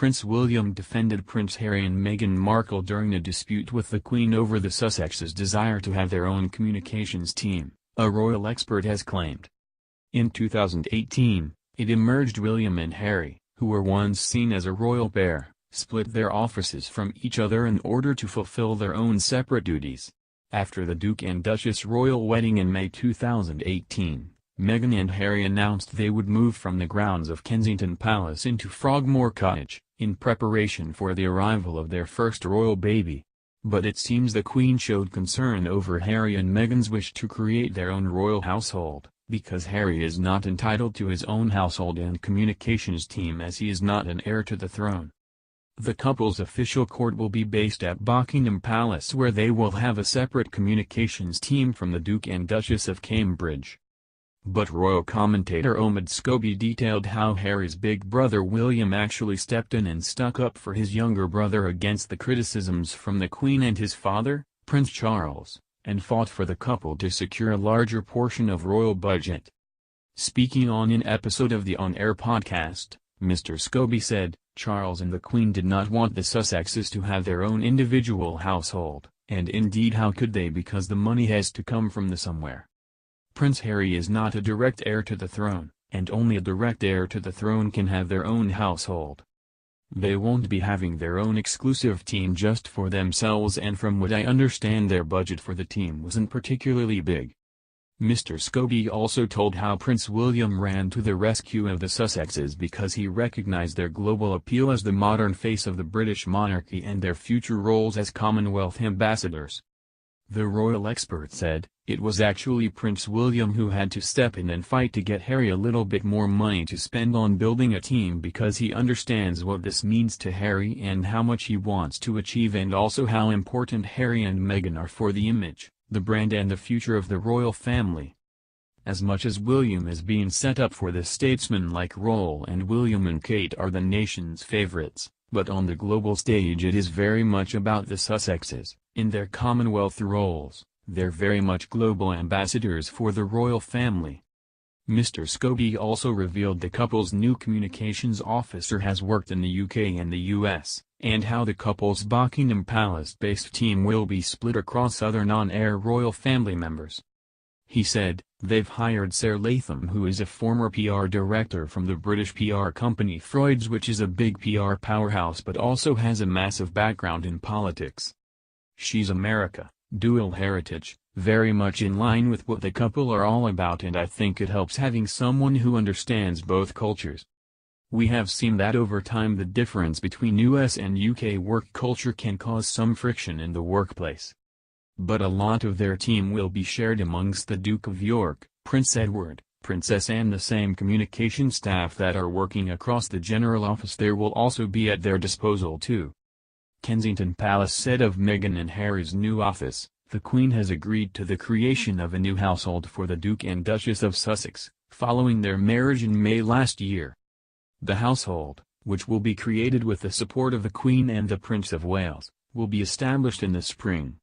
Prince William defended Prince Harry and Meghan Markle during a dispute with the Queen over the Sussexes' desire to have their own communications team, a royal expert has claimed. In 2018, it emerged William and Harry, who were once seen as a royal pair, split their offices from each other in order to fulfill their own separate duties. After the Duke and Duchess royal wedding in May 2018, Meghan and Harry announced they would move from the grounds of Kensington Palace into Frogmore Cottage, in preparation for the arrival of their first royal baby. But it seems the Queen showed concern over Harry and Meghan's wish to create their own royal household, because Harry is not entitled to his own household and communications team as he is not an heir to the throne. The couple's official court will be based at Buckingham Palace, where they will have a separate communications team from the Duke and Duchess of Cambridge. But royal commentator Omid Scobie detailed how Harry's big brother William actually stepped in and stuck up for his younger brother against the criticisms from the Queen and his father, Prince Charles, and fought for the couple to secure a larger portion of royal budget. Speaking on an episode of the On Air podcast, Mr. Scobie said, "Charles and the Queen did not want the Sussexes to have their own individual household, and indeed how could they, because the money has to come from somewhere. Prince Harry is not a direct heir to the throne, and only a direct heir to the throne can have their own household. They won't be having their own exclusive team just for themselves, and from what I understand their budget for the team wasn't particularly big." Mr. Scobie also told how Prince William ran to the rescue of the Sussexes because he recognized their global appeal as the modern face of the British monarchy and their future roles as Commonwealth ambassadors. The royal expert said, "It was actually Prince William who had to step in and fight to get Harry a little bit more money to spend on building a team, because he understands what this means to Harry and how much he wants to achieve, and also how important Harry and Meghan are for the image, the brand and the future of the royal family." As much as William is being set up for the statesman-like role and William and Kate are the nation's favorites, but on the global stage it is very much about the Sussexes. In their Commonwealth roles, they're very much global ambassadors for the royal family. Mr. Scobie also revealed the couple's new communications officer has worked in the UK and the US, and how the couple's Buckingham Palace-based team will be split across other non-heir royal family members. He said, "They've hired Sir Latham, who is a former PR director from the British PR company Freud's, which is a big PR powerhouse but also has a massive background in politics. She's America, dual heritage, very much in line with what the couple are all about, and I think it helps having someone who understands both cultures. We have seen that over time the difference between US and UK work culture can cause some friction in the workplace. But a lot of their team will be shared amongst the Duke of York, Prince Edward, Princess Anne. The same communication staff that are working across the general office there will also be at their disposal too." Kensington Palace said of Meghan and Harry's new office, "The Queen has agreed to the creation of a new household for the Duke and Duchess of Sussex, following their marriage in May last year. The household, which will be created with the support of the Queen and the Prince of Wales, will be established in the spring.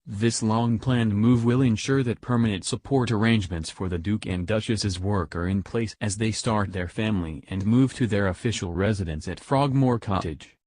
This long-planned move will ensure that permanent support arrangements for the Duke and Duchess's work are in place as they start their family and move to their official residence at Frogmore Cottage."